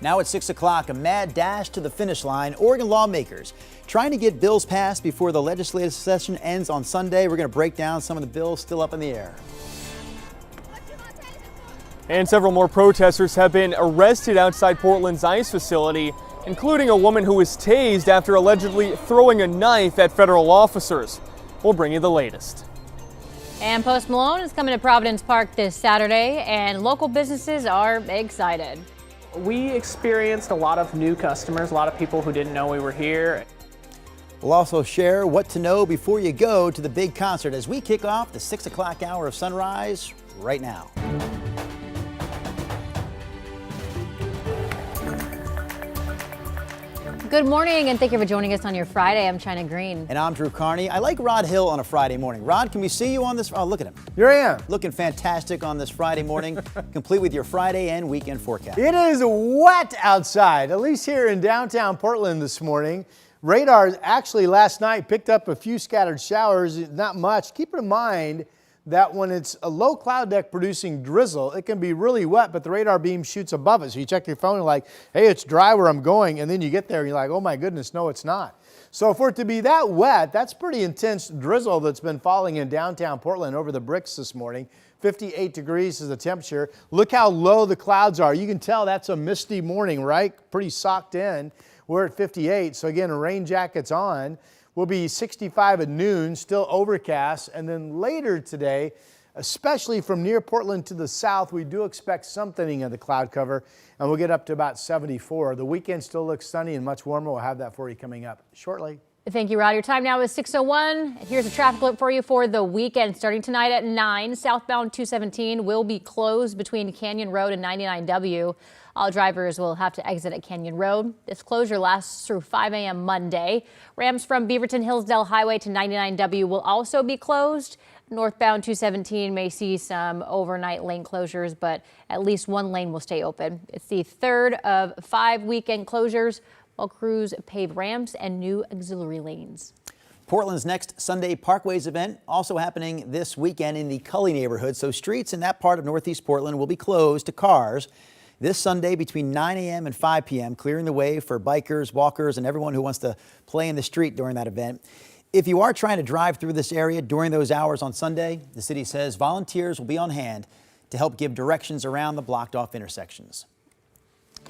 Now at 6 o'clock, a mad dash to the finish line. Oregon lawmakers trying to get bills passed before the legislative session ends on Sunday. We're going to break down some of the bills still up in the air. And several more protesters have been arrested outside Portland's ICE facility, including a woman who was tased after allegedly throwing a knife at federal officers. We'll bring you the latest. And Post Malone is coming to Providence Park this Saturday, and local businesses are excited. We experienced a lot of new customers, a lot of people who didn't know we were here. We'll also share what to know before you go to the big concert as we kick off the 6 o'clock hour of sunrise right now. Good morning, and thank you for joining us on your Friday. I'm China Green. And I'm Drew Carney. I like Rod Hill on a Friday morning. Rod, can we see you on this? Oh, look at him. Here I am. Looking fantastic on this Friday morning, complete with your Friday and weekend forecast. It is wet outside, at least here in downtown Portland this morning. Radar actually last night picked up a few scattered showers, not much. Keep in mind that when it's a low cloud deck producing drizzle, it can be really wet, but the radar beam shoots above it. So you check your phone and like, hey, it's dry where I'm going. And then you get there and you're like, oh my goodness, no, it's not. So for it to be that wet, that's pretty intense drizzle that's been falling in downtown Portland over the bricks this morning. 58 degrees is the temperature. Look how low the clouds are. You can tell that's a misty morning, right? Pretty socked in. We're at 58. So again, rain jackets on. Will be 65 at noon, still overcast. And then later today, especially from near Portland to the south, we do expect some thinning of the cloud cover, and we'll get up to about 74. The weekend still looks sunny and much warmer. We'll have that for you coming up shortly. Thank you, Rod. Your time now is 6:01. Here's a traffic alert for you for the weekend. Starting tonight at 9, southbound 217 will be closed between Canyon Road and 99W. All drivers will have to exit at Canyon Road. This closure lasts through 5 a.m. Monday. Ramps from Beaverton Hillsdale Highway to 99W will also be closed. Northbound 217 may see some overnight lane closures, but at least one lane will stay open. It's the third of 5 weekend closures while crews pave ramps and new auxiliary lanes. Portland's next Sunday Parkways event also happening this weekend in the Cully neighborhood. So streets in that part of Northeast Portland will be closed to cars this Sunday between 9 a.m. and 5 p.m., clearing the way for bikers, walkers, and everyone who wants to play in the street during that event. If you are trying to drive through this area during those hours on Sunday, the city says volunteers will be on hand to help give directions around the blocked off intersections.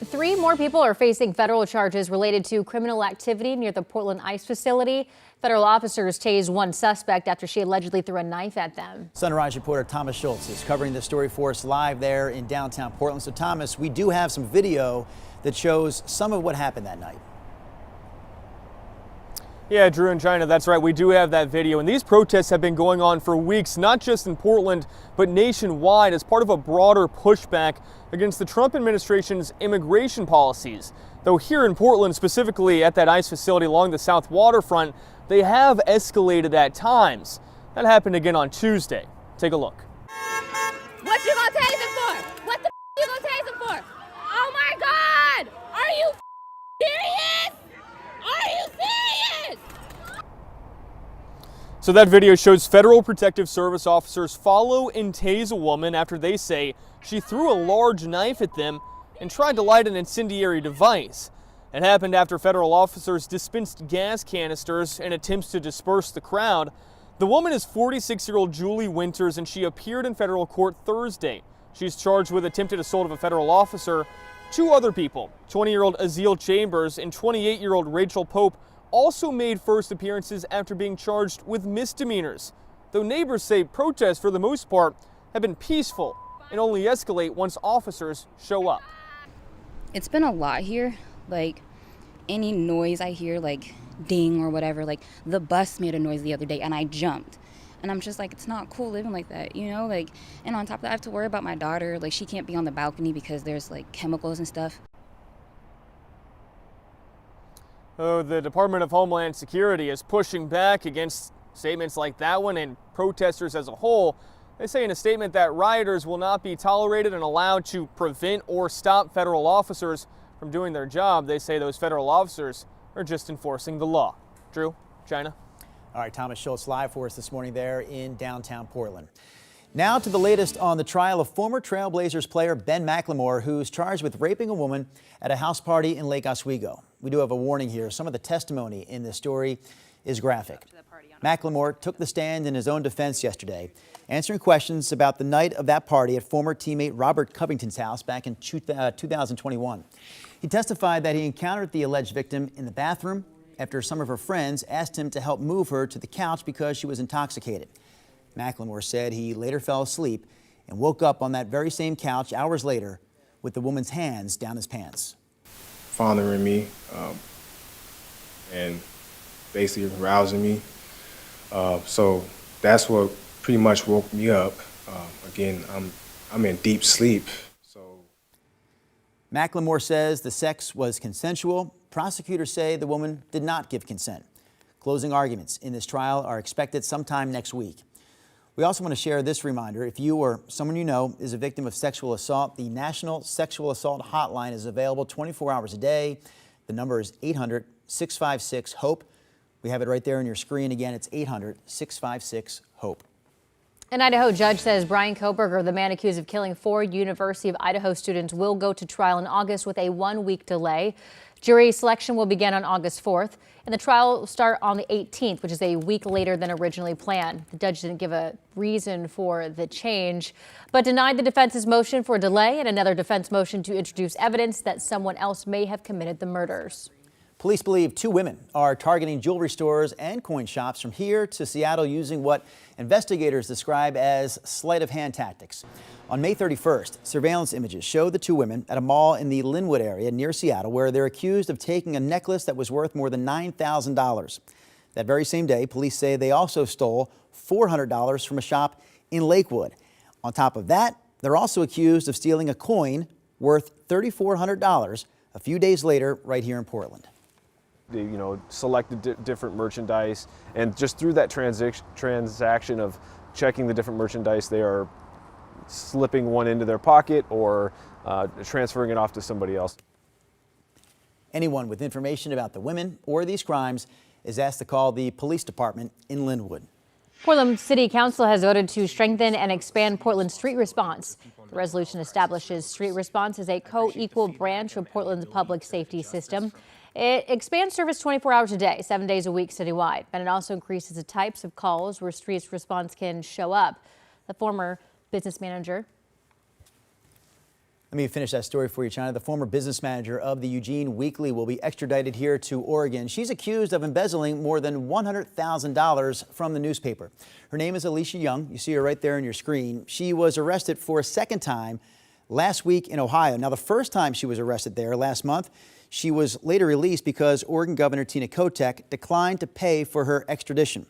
3 more people are facing federal charges related to criminal activity near the Portland ICE facility. Federal officers tased one suspect after she allegedly threw a knife at them. Sunrise reporter Thomas Schultz is covering this story for us live there in downtown Portland. So Thomas, we do have some video that shows some of what happened that night. Yeah, Drew and China, that's right. We do have that video. And these protests have been going on for weeks, not just in Portland, but nationwide as part of a broader pushback against the Trump administration's immigration policies. Though here in Portland, specifically at that ICE facility along the South Waterfront, they have escalated at times. That happened again on Tuesday. Take a look. What you gonna tase him for? What the you gonna tase him for? Oh my God! Are you serious? Are you serious? So that video shows Federal Protective Service officers follow and tase a woman after they say she threw a large knife at them and tried to light an incendiary device. It happened after federal officers dispensed gas canisters in attempts to disperse the crowd. The woman is 46-year-old Julie Winters, and she appeared in federal court Thursday. She's charged with attempted assault of a federal officer. 2 other people, 20-year-old Azeel Chambers and 28-year-old Rachel Pope, also made first appearances after being charged with misdemeanors. Though neighbors say protests, for the most part, have been peaceful and only escalate once officers show up. It's been a lot here. Like, any noise I hear, like ding or whatever, like the bus made a noise the other day and I jumped. And I'm just like, it's not cool living like that, you know? Like, and on top of that, I have to worry about my daughter. Like, she can't be on the balcony because there's like chemicals and stuff. Oh, the Department of Homeland Security is pushing back against statements like that one and protesters as a whole. They say in a statement that rioters will not be tolerated and allowed to prevent or stop federal officers from doing their job. They say those federal officers are just enforcing the law. Drew, China. All right, Thomas Schultz live for us this morning there in downtown Portland. Now to the latest on the trial of former Trailblazers player Ben McLemore, who's charged with raping a woman at a house party in Lake Oswego. We do have a warning here. Some of the testimony in this story is graphic. McLemore took the stand in his own defense yesterday, answering questions about the night of that party at former teammate Robert Covington's house back in 2021. He testified that he encountered the alleged victim in the bathroom after some of her friends asked him to help move her to the couch because she was intoxicated. McLemore said he later fell asleep and woke up on that very same couch hours later with the woman's hands down his pants. Fondling me and basically rousing me. So that's what pretty much woke me up. Again, I'm in deep sleep. So McLemore says the sex was consensual. Prosecutors say the woman did not give consent. Closing arguments in this trial are expected sometime next week. We also want to share this reminder. If you or someone you know is a victim of sexual assault, the National Sexual Assault Hotline is available 24 hours a day. The number is 800-656-HOPE. We have it right there on your screen. Again, it's 800-656-HOPE. An Idaho judge says Brian Koberger, the man accused of killing 4 University of Idaho students, will go to trial in August with a 1-week delay. Jury selection will begin on August 4th, and the trial will start on the 18th, which is a week later than originally planned. The judge didn't give a reason for the change, but denied the defense's motion for a delay and another defense motion to introduce evidence that someone else may have committed the murders. Police believe 2 women are targeting jewelry stores and coin shops from here to Seattle using what investigators describe as sleight of hand tactics. On May 31st, surveillance images show the 2 women at a mall in the Linwood area near Seattle where they're accused of taking a necklace that was worth more than $9,000. That very same day, police say they also stole $400 from a shop in Lakewood. On top of that, they're also accused of stealing a coin worth $3,400 a few days later right here in Portland. They, selected different merchandise, and just through that transaction of checking the different merchandise, they are slipping one into their pocket or transferring it off to somebody else. Anyone with information about the women or these crimes is asked to call the police department in Linwood. Portland City Council has voted to strengthen and expand Portland's street response. The resolution establishes street response as a co-equal branch of Portland's public safety system. It expands service 24 hours a day, 7 days a week citywide, and it also increases the types of calls where street response can show up. The former business manager. Let me finish that story for you, China. The former business manager of the Eugene Weekly will be extradited here to Oregon. She's accused of embezzling more than $100,000 from the newspaper. Her name is Alicia Young. You see her right there on your screen. She was arrested for a second time last week in Ohio. Now, the first time she was arrested there last month, she was later released because Oregon Governor Tina Kotek declined to pay for her extradition.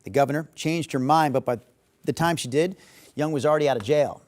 The governor changed her mind, but by the time she did, Young was already out of jail.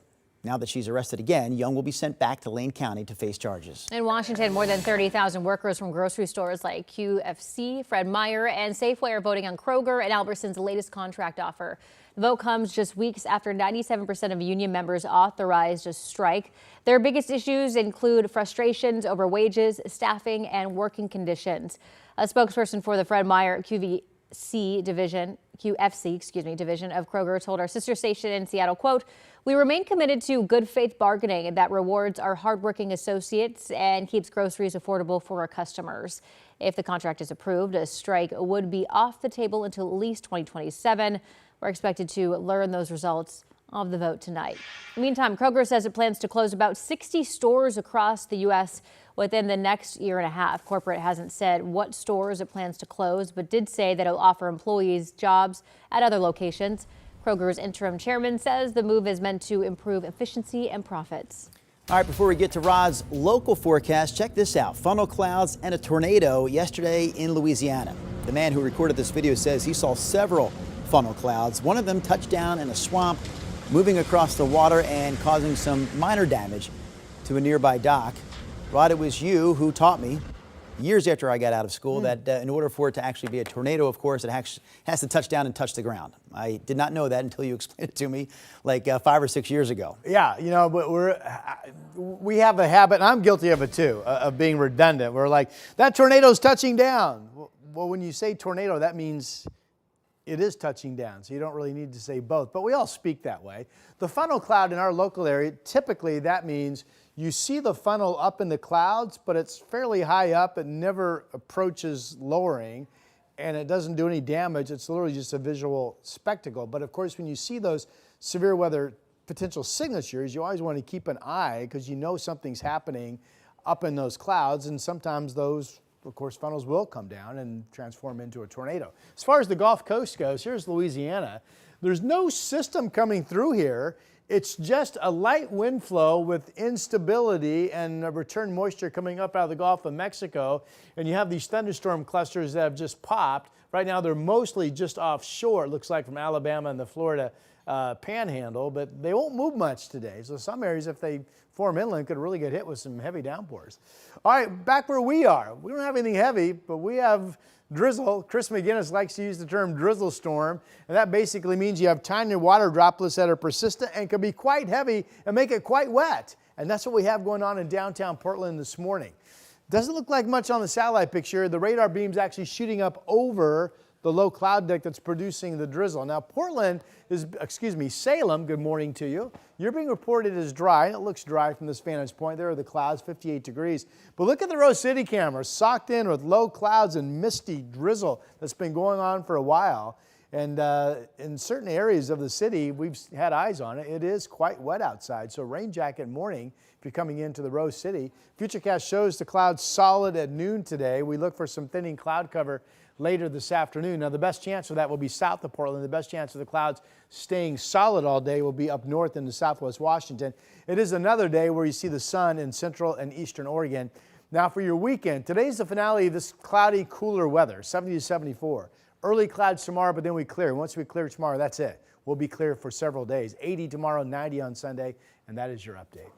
Now that she's arrested again, Young will be sent back to Lane County to face charges. In Washington, more than 30,000 workers from grocery stores like QFC, Fred Meyer, and Safeway are voting on Kroger and Albertsons' latest contract offer. The vote comes just weeks after 97% of union members authorized a strike. Their biggest issues include frustrations over wages, staffing, and working conditions. A spokesperson for the Fred Meyer QFC division of Kroger told our sister station in Seattle, quote, "We remain committed to good faith bargaining that rewards our hardworking associates and keeps groceries affordable for our customers. If the contract is approved, a strike would be off the table until at least 2027. We're expected to learn those results of the vote tonight. Meantime, Kroger says it plans to close about 60 stores across the U.S. within the next year and a half. Corporate hasn't said what stores it plans to close, but did say that it'll offer employees jobs at other locations. Kroger's interim chairman says the move is meant to improve efficiency and profits. All right, before we get to Rod's local forecast, check this out. Funnel clouds and a tornado yesterday in Louisiana. The man who recorded this video says he saw several funnel clouds. One of them touched down in a swamp, moving across the water and causing some minor damage to a nearby dock. Rod, it was you who taught me years after I got out of school that in order for it to actually be a tornado, of course, it has to touch down and touch the ground. I did not know that until you explained it to me like 5 or 6 years ago. Yeah, but we have a habit, and I'm guilty of it too, of being redundant. We're like, that tornado's touching down. Well, when you say tornado, that means it is touching down, so you don't really need to say both, but we all speak that way. The funnel cloud in our local area, typically that means you see the funnel up in the clouds, but it's fairly high up. It never approaches lowering, and it doesn't do any damage. It's literally just a visual spectacle. But of course, when you see those severe weather potential signatures, you always want to keep an eye because you know something's happening up in those clouds, and sometimes those, of course, funnels will come down and transform into a tornado. As far as the Gulf Coast goes, here's Louisiana. There's no system coming through here. It's just a light wind flow with instability and return moisture coming up out of the Gulf of Mexico. And you have these thunderstorm clusters that have just popped. Right now, they're mostly just offshore, it looks like, from Alabama and the Florida panhandle, but they won't move much today. So some areas, if they form inland, could really get hit with some heavy downpours. All right, back where we are. We don't have anything heavy, but we have drizzle. Chris McGinnis likes to use the term drizzle storm, and that basically means you have tiny water droplets that are persistent and can be quite heavy and make it quite wet. And that's what we have going on in downtown Portland this morning. Doesn't look like much on the satellite picture. The radar beam's actually shooting up over the low cloud deck that's producing the drizzle. Now Portland is, Salem, good morning to you. You're being reported as dry, and it looks dry from this vantage point. There are the clouds, 58 degrees. But look at the Rose City camera, socked in with low clouds and misty drizzle that's been going on for a while. And in certain areas of the city, we've had eyes on it. It is quite wet outside, so rain jacket morning if you're coming into the Rose City. Futurecast shows the clouds solid at noon today. We look for some thinning cloud cover later this afternoon. Now, the best chance for that will be south of Portland. The best chance of the clouds staying solid all day will be up north into southwest Washington. It is another day where you see the sun in central and eastern Oregon. Now, for your weekend, today's the finale of this cloudy, cooler weather, 70 to 74. Early clouds tomorrow, but then we clear. Once we clear tomorrow, that's it. We'll be clear for several days. 80 tomorrow, 90 on Sunday, and that is your update.